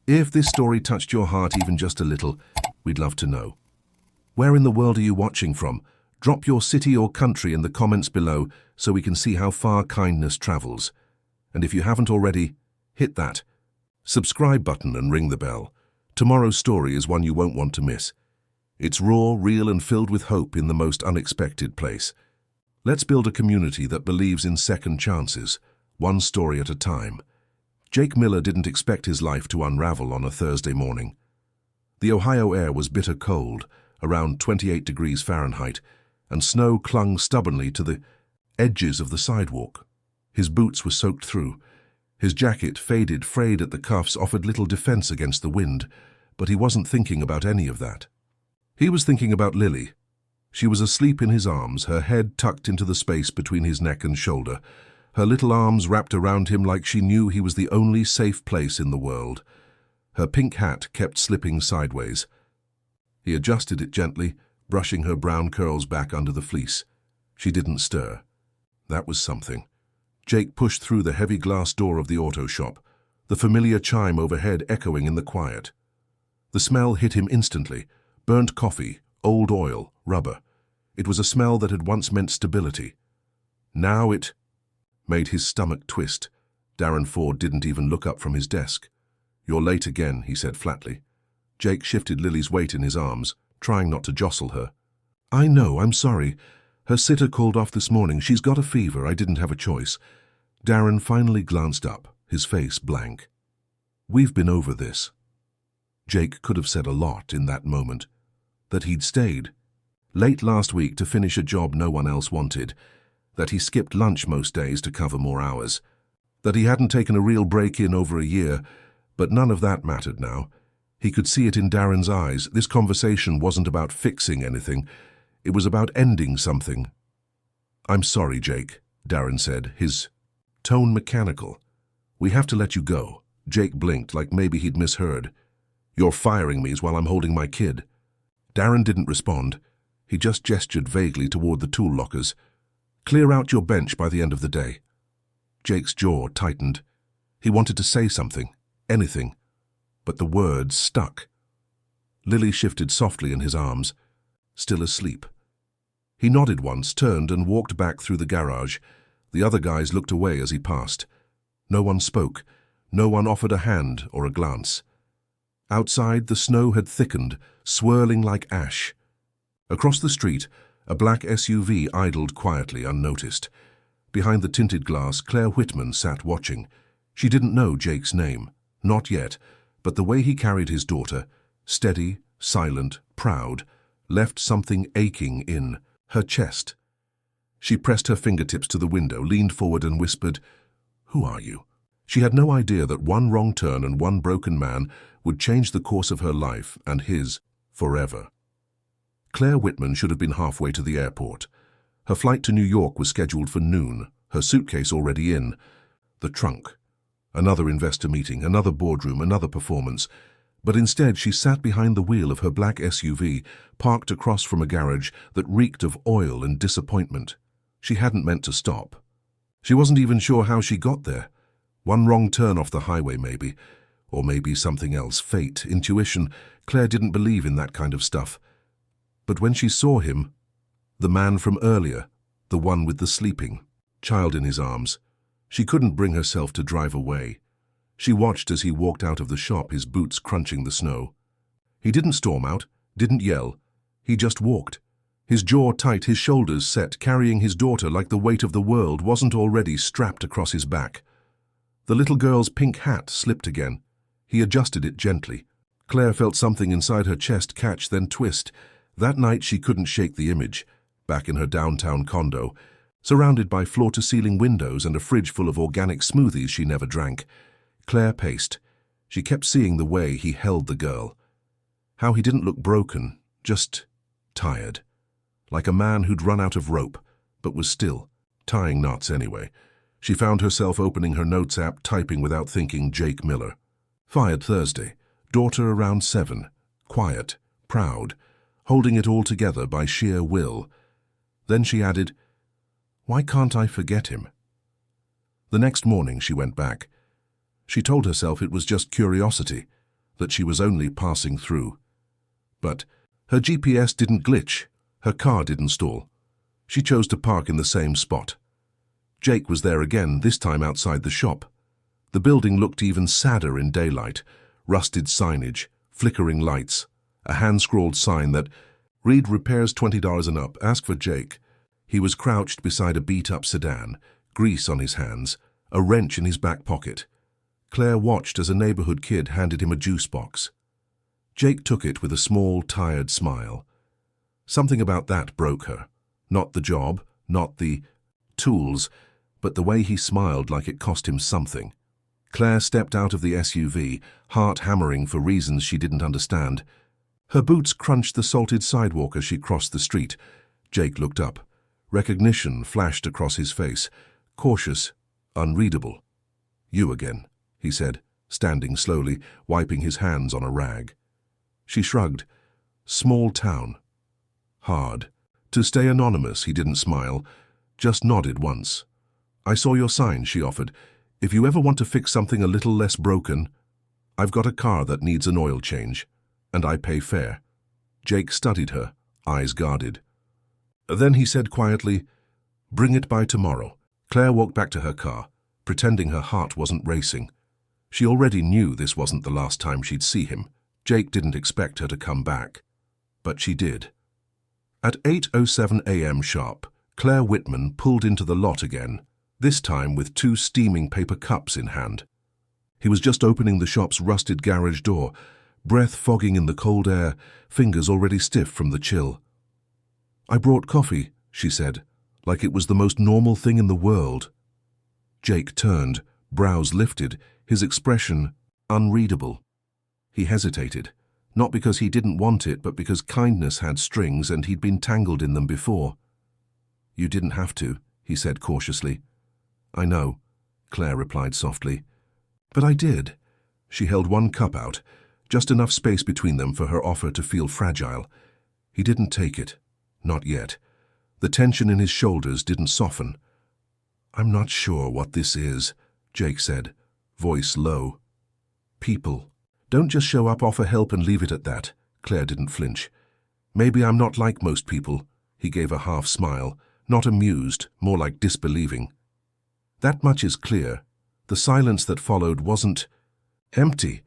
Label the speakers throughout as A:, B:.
A: If this story touched your heart even just a little, we'd love to know. Where in the world are you watching from? Drop your city or country in the comments below so we can see how far kindness travels. And if you haven't already, hit that subscribe button and ring the bell. Tomorrow's story is one you won't want to miss. It's raw, real, and filled with hope in the most unexpected place. Let's build a community that believes in second chances, one story at a time. Jake Miller didn't expect his life to unravel on a Thursday morning. The Ohio air was bitter cold, around 28 degrees Fahrenheit, and snow clung stubbornly to the edges of the sidewalk. His boots were soaked through. His jacket, faded, frayed at the cuffs, offered little defense against the wind, but he wasn't thinking about any of that. He was thinking about Lily. She was asleep in his arms, her head tucked into the space between his neck and shoulder, her little arms wrapped around him like she knew he was the only safe place in the world. Her pink hat kept slipping sideways. He adjusted it gently, brushing her brown curls back under the fleece. She didn't stir. That was something. Jake pushed through the heavy glass door of the auto shop, the familiar chime overhead echoing in the quiet. The smell hit him instantly. Burnt coffee, old oil, rubber. It was a smell that had once meant stability. Now it made his stomach twist. Darren Ford didn't even look up from his desk. "You're late again," he said flatly. Jake shifted Lily's weight in his arms, trying not to jostle her. "I know, I'm sorry. Her sitter called off this morning. She's got a fever. I didn't have a choice." Darren finally glanced up, his face blank. "We've been over this." Jake could have said a lot in that moment. That he'd stayed late last week to finish a job no one else wanted, that he skipped lunch most days to cover more hours, that he hadn't taken a real break in over a year, but none of that mattered now. He could see it in Darren's eyes. This conversation wasn't about fixing anything. It was about ending something. "I'm sorry, Jake," Darren said, his tone mechanical. "We have to let you go." Jake blinked like maybe he'd misheard. "You're firing me while I'm holding my kid." Darren didn't respond. He just gestured vaguely toward the tool lockers. "Clear out your bench by the end of the day." Jake's jaw tightened. He wanted to say something, anything, but the words stuck. Lily shifted softly in his arms, still asleep. He nodded once, turned, and walked back through the garage. The other guys looked away as he passed. No one spoke. No one offered a hand or a glance. Outside, the snow had thickened, swirling like ash. Across the street, a black SUV idled quietly, unnoticed. Behind the tinted glass, Claire Whitman sat watching. She didn't know Jake's name, not yet, but the way he carried his daughter, steady, silent, proud, left something aching in her chest. She pressed her fingertips to the window, leaned forward and whispered, "Who are you?" She had no idea that one wrong turn and one broken man would change the course of her life and his forever. Claire Whitman should have been halfway to the airport. Her flight to New York was scheduled for noon, her suitcase already in. The trunk. Another investor meeting, another boardroom, another performance. But instead she sat behind the wheel of her black SUV, parked across from a garage that reeked of oil and disappointment. She hadn't meant to stop. She wasn't even sure how she got there. One wrong turn off the highway maybe. Or maybe something else, fate, intuition. Claire didn't believe in that kind of stuff. But when she saw him, the man from earlier, the one with the sleeping child in his arms, she couldn't bring herself to drive away. She watched as he walked out of the shop, his boots crunching the snow. He didn't storm out, didn't yell. He just walked. His jaw tight, his shoulders set, carrying his daughter like the weight of the world wasn't already strapped across his back. The little girl's pink hat slipped again. He adjusted it gently. Claire felt something inside her chest catch, then twist. That night she couldn't shake the image. Back in her downtown condo, surrounded by floor-to-ceiling windows and a fridge full of organic smoothies she never drank, Claire paced. She kept seeing the way he held the girl. How he didn't look broken, just tired. Like a man who'd run out of rope, but was still tying knots anyway. She found herself opening her notes app, typing without thinking, Jake Miller. Fired Thursday. Daughter around 7. Quiet. Proud. Holding it all together by sheer will. Then she added, "Why can't I forget him?" The next morning she went back. She told herself it was just curiosity. that she was only passing through. But her GPS didn't glitch, her car didn't stall. She chose to park in the same spot. Jake was there again, this time outside the shop. The building looked even sadder in daylight, rusted signage, flickering lights, a hand-scrawled sign that read repairs $20 and up, ask for Jake. He was crouched beside a beat-up sedan, grease on his hands, a wrench in his back pocket. Claire watched as a neighborhood kid handed him a juice box. Jake took it with a small, tired smile. Something about that broke her. Not the job, not the tools, but the way he smiled like it cost him something. Claire stepped out of the SUV, heart hammering for reasons she didn't understand. Her boots crunched the salted sidewalk as she crossed the street. Jake looked up. Recognition flashed across his face, cautious, unreadable. "You again," he said, standing slowly, wiping his hands on a rag. She shrugged. Small town. Hard. To stay anonymous, he didn't smile, just nodded once. "I saw your sign," she offered. "If you ever want to fix something a little less broken, I've got a car that needs an oil change, and I pay fair." Jake studied her, eyes guarded. Then he said quietly, "Bring it by tomorrow." Claire walked back to her car, pretending her heart wasn't racing. She already knew this wasn't the last time she'd see him. Jake didn't expect her to come back. But she did. At 8:07 a.m. sharp, Claire Whitman pulled into the lot again, this time with 2 steaming paper cups in hand. He was just opening the shop's rusted garage door, breath fogging in the cold air, fingers already stiff from the chill. "I brought coffee," she said, like it was the most normal thing in the world. Jake turned, brows lifted, his expression unreadable. He hesitated, not because he didn't want it, but because kindness had strings and he'd been tangled in them before. "You didn't have to," he said cautiously. "I know," Claire replied softly. "But I did." She held 1 cup out, just enough space between them for her offer to feel fragile. He didn't take it. Not yet. The tension in his shoulders didn't soften. "I'm not sure what this is," Jake said, voice low. "People. Don't just show up, offer help and leave it at that." Claire didn't flinch. "Maybe I'm not like most people." He gave a half smile, not amused, more like disbelieving. "That much is clear." The silence that followed wasn't empty.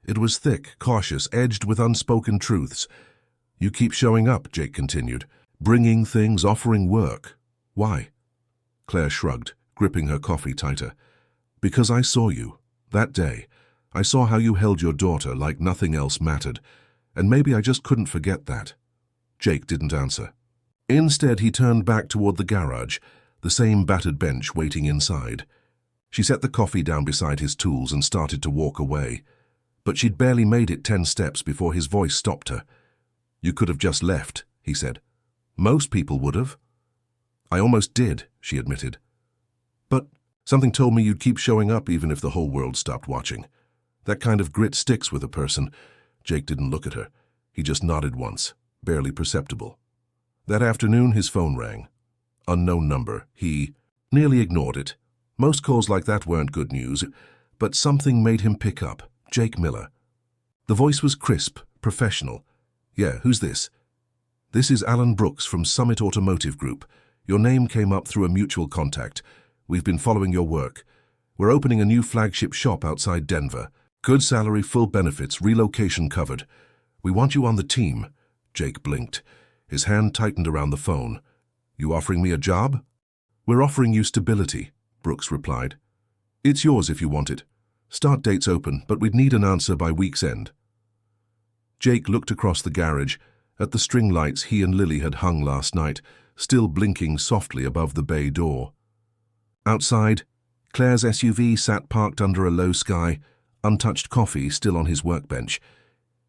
A: It was thick, cautious, edged with unspoken truths. "You keep showing up," Jake continued, "bringing things, offering work. Why?" Claire shrugged, gripping her coffee tighter. "Because I saw you. That day. I saw how you held your daughter like nothing else mattered, and maybe I just couldn't forget that." Jake didn't answer. Instead, he turned back toward the garage, the same battered bench waiting inside. She set the coffee down beside his tools and started to walk away. But she'd barely made it 10 steps before his voice stopped her. "You could have just left," he said. "Most people would have." "I almost did," she admitted. "But something told me you'd keep showing up even if the whole world stopped watching. That kind of grit sticks with a person." Jake didn't look at her. He just nodded once, barely perceptible. That afternoon, his phone rang. Unknown number. He nearly ignored it. Most calls like that weren't good news, but something made him pick up. Jake Miller. The voice was crisp, professional. "Yeah, who's this?" "This is Alan Brooks from Summit Automotive Group. Your name came up through a mutual contact. We've been following your work. We're opening a new flagship shop outside Denver. Good salary, full benefits, relocation covered. We want you on the team." Jake blinked. His hand tightened around the phone. "You offering me a job?" "We're offering you stability," Brooks replied. "It's yours if you want it. Start date's open, but we'd need an answer by week's end." Jake looked across the garage at the string lights he and Lily had hung last night, still blinking softly above the bay door. Outside, Claire's SUV sat parked under a low sky, untouched coffee still on his workbench.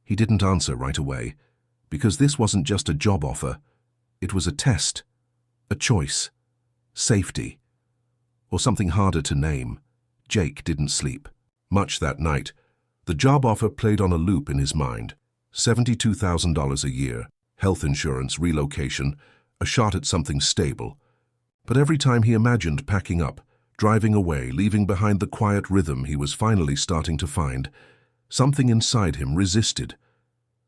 A: He didn't answer right away, because this wasn't just a job offer. It was a test, a choice, safety, or something harder to name. Jake didn't sleep much that night. The job offer played on a loop in his mind. $72,000 a year, health insurance, relocation, a shot at something stable. But every time he imagined packing up, driving away, leaving behind the quiet rhythm he was finally starting to find, Something inside him resisted.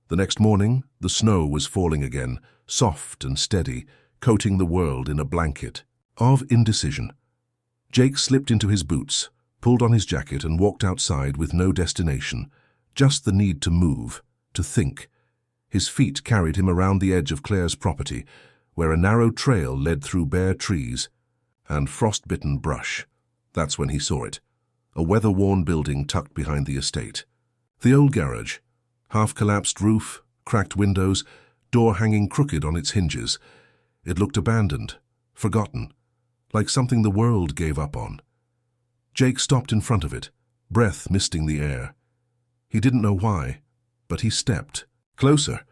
A: The next morning, the snow was falling again, soft and steady, coating the world in a blanket of indecision. Jake slipped into his boots, pulled on his jacket and walked outside with no destination, just the need to move, to think. His feet carried him around the edge of Claire's property, where a narrow trail led through bare trees and frost-bitten brush. That's when he saw it, a weather-worn building tucked behind the estate. The old garage, half-collapsed roof, cracked windows, door hanging crooked on its hinges. It looked abandoned, forgotten, like something the world gave up on. Jake stopped in front of it, breath misting the air. He didn't know why, but he stepped closer.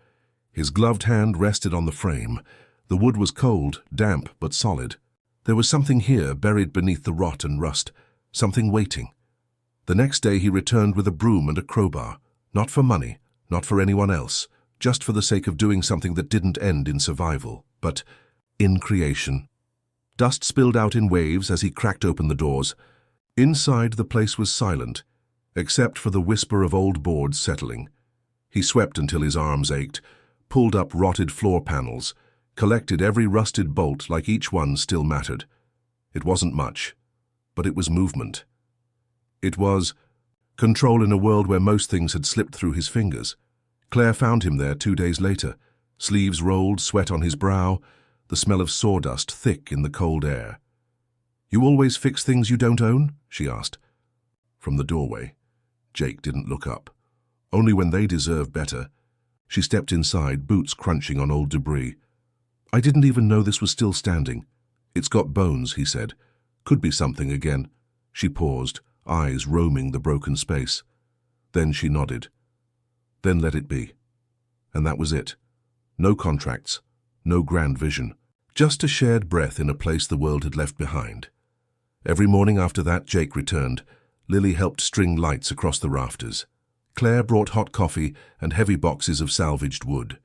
A: His gloved hand rested on the frame. The wood was cold, damp, but solid. There was something here buried beneath the rot and rust, something waiting. The next day he returned with a broom and a crowbar, not for money, not for anyone else, just for the sake of doing something that didn't end in survival, but in creation. Dust spilled out in waves as he cracked open the doors. Inside, the place was silent, except for the whisper of old boards settling. He swept until his arms ached, pulled up rotted floor panels, collected every rusted bolt like each one still mattered. It wasn't much, but it was movement. It was control in a world where most things had slipped through his fingers. Claire found him there 2 days later, sleeves rolled, sweat on his brow, the smell of sawdust thick in the cold air. "You always fix things you don't own?" she asked. From the doorway, Jake didn't look up. Only when they deserved better. She stepped inside, boots crunching on old debris. "I didn't even know this was still standing. It's got bones," he said. "Could be something again." She paused, eyes roaming the broken space. Then she nodded. Then let it be. And that was it. No contracts, no grand vision. Just a shared breath in a place the world had left behind. Every morning after that, Jake returned. Lily helped string lights across the rafters. Claire brought hot coffee and heavy boxes of salvaged wood.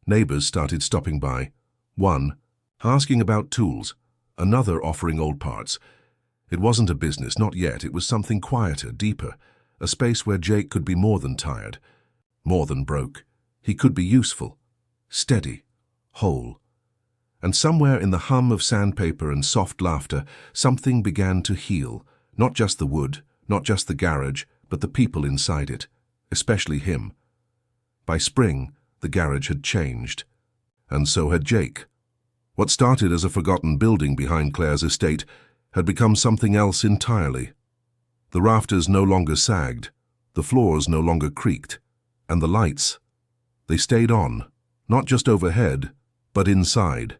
A: Neighbors started stopping by. One, asking about tools. Another offering old parts. It wasn't a business, not yet. It was something quieter, deeper. A space where Jake could be more than tired, more than broke. He could be useful, steady, whole. And somewhere in the hum of sandpaper and soft laughter, something began to heal. Not just the wood, not just the garage, but the people inside it, especially him. By spring, the garage had changed. And so had Jake. What started as a forgotten building behind Claire's estate had become something else entirely. The rafters no longer sagged, the floors no longer creaked, and the lights, they stayed on, not just overhead, but inside.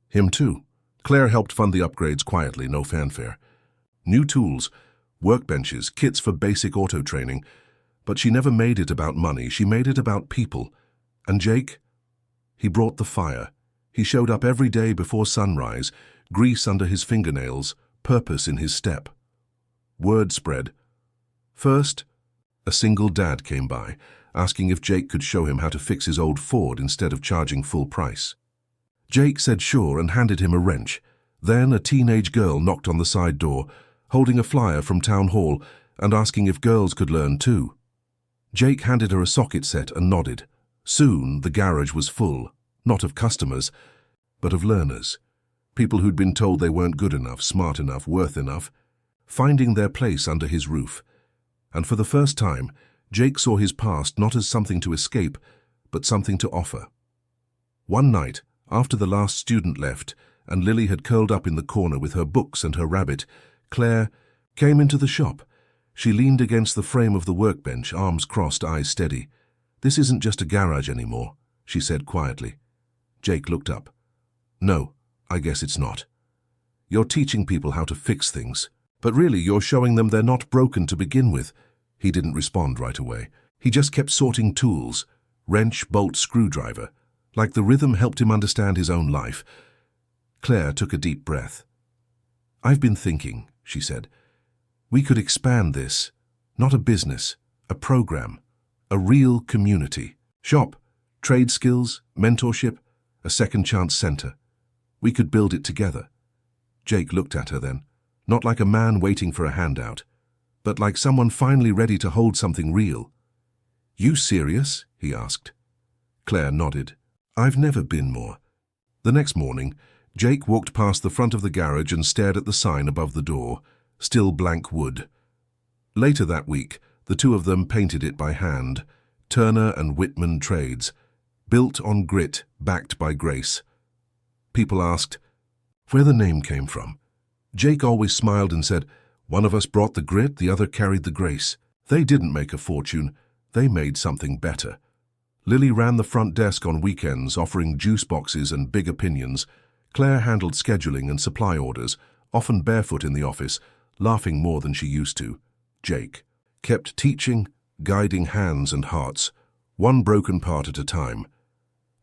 A: Him too. Claire helped fund the upgrades quietly, no fanfare. New tools, workbenches, kits for basic auto training, but she never made it about money, she made it about people. And Jake? He brought the fire. He showed up every day before sunrise, grease under his fingernails, purpose in his step. Word spread. First, a single dad came by, asking if Jake could show him how to fix his old Ford instead of charging full price. Jake said sure and handed him a wrench. Then a teenage girl knocked on the side door, holding a flyer from town hall and asking if girls could learn too. Jake handed her a socket set and nodded. Soon the garage was full, not of customers, but of learners. People who'd been told they weren't good enough, smart enough, worth enough, finding their place under his roof. And for the first time, Jake saw his past not as something to escape, but something to offer. One night, after the last student left, and Lily had curled up in the corner with her books and her rabbit, Claire came into the shop. She leaned against the frame of the workbench, arms crossed, eyes steady. "This isn't just a garage anymore," she said quietly. Jake looked up. "No, I guess it's not. You're teaching people how to fix things, but really you're showing them they're not broken to begin with." He didn't respond right away. He just kept sorting tools, wrench, bolt, screwdriver, like the rhythm helped him understand his own life. Claire took a deep breath. "I've been thinking," she said. "We could expand this. Not a business, a program, a real community. Shop, trade skills, mentorship, a second chance center. We could build it together." Jake looked at her then, not like a man waiting for a handout, but like someone finally ready to hold something real. You serious? He asked. Claire nodded. I've never been more. The next morning, Jake walked past the front of the garage and stared at the sign above the door, still blank wood. Later that week, the two of them painted it by hand, Turner and Whitman Trades, built on grit, backed by grace. People asked where the name came from. Jake always smiled and said, one of us brought the grit, the other carried the grace. They didn't make a fortune, they made something better. Lily ran the front desk on weekends, offering juice boxes and big opinions. Claire handled scheduling and supply orders, often barefoot in the office, laughing more than she used to. Jake kept teaching, guiding hands and hearts, one broken part at a time.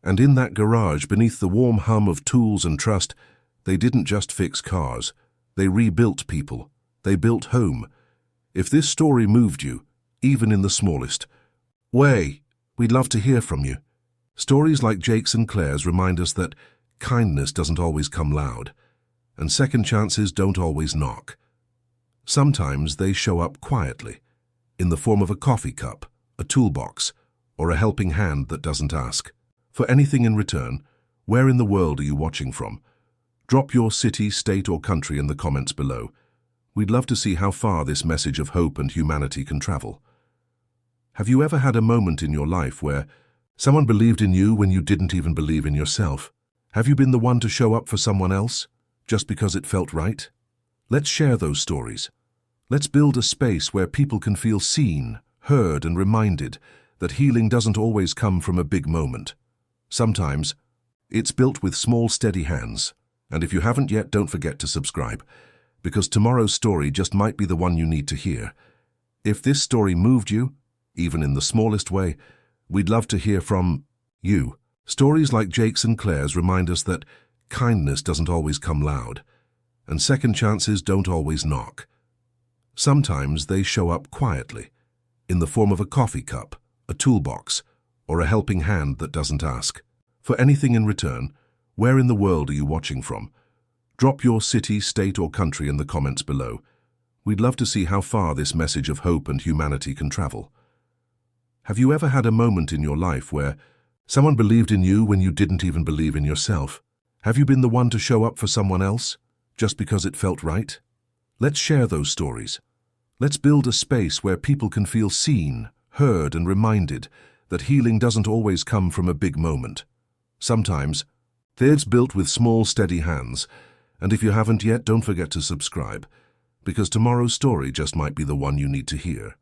A: And in that garage, beneath the warm hum of tools and trust, they didn't just fix cars. They rebuilt people. They built home. If this story moved you, even in the smallest way, we'd love to hear from you. Stories like Jake's and Claire's remind us that kindness doesn't always come loud, and second chances don't always knock. Sometimes they show up quietly, in the form of a coffee cup, a toolbox, or a helping hand that doesn't ask for anything in return. Where in the world are you watching from? Drop your city, state, or country in the comments below. We'd love to see how far this message of hope and humanity can travel. Have you ever had a moment in your life where someone believed in you when you didn't even believe in yourself? Have you been the one to show up for someone else, just because it felt right? Let's share those stories. Let's build a space where people can feel seen, heard, and reminded that healing doesn't always come from a big moment. Sometimes, it's built with small, steady hands. And if you haven't yet, don't forget to subscribe, because tomorrow's story just might be the one you need to hear. If this story moved you, even in the smallest way, we'd love to hear from you. Stories like Jake's and Claire's remind us that kindness doesn't always come loud, and second chances don't always knock. Sometimes they show up quietly, in the form of a coffee cup, a toolbox, or a helping hand that doesn't ask for anything in return. Where in the world are you watching from? Drop your city, state, or country in the comments below. We'd love to see how far this message of hope and humanity can travel. Have you ever had a moment in your life where someone believed in you when you didn't even believe in yourself? Have you been the one to show up for someone else, just because it felt right? Let's share those stories. Let's build a space where people can feel seen, heard, and reminded that healing doesn't always come from a big moment. Sometimes, it's built with small, steady hands. And if you haven't yet, don't forget to subscribe, because tomorrow's story just might be the one you need to hear.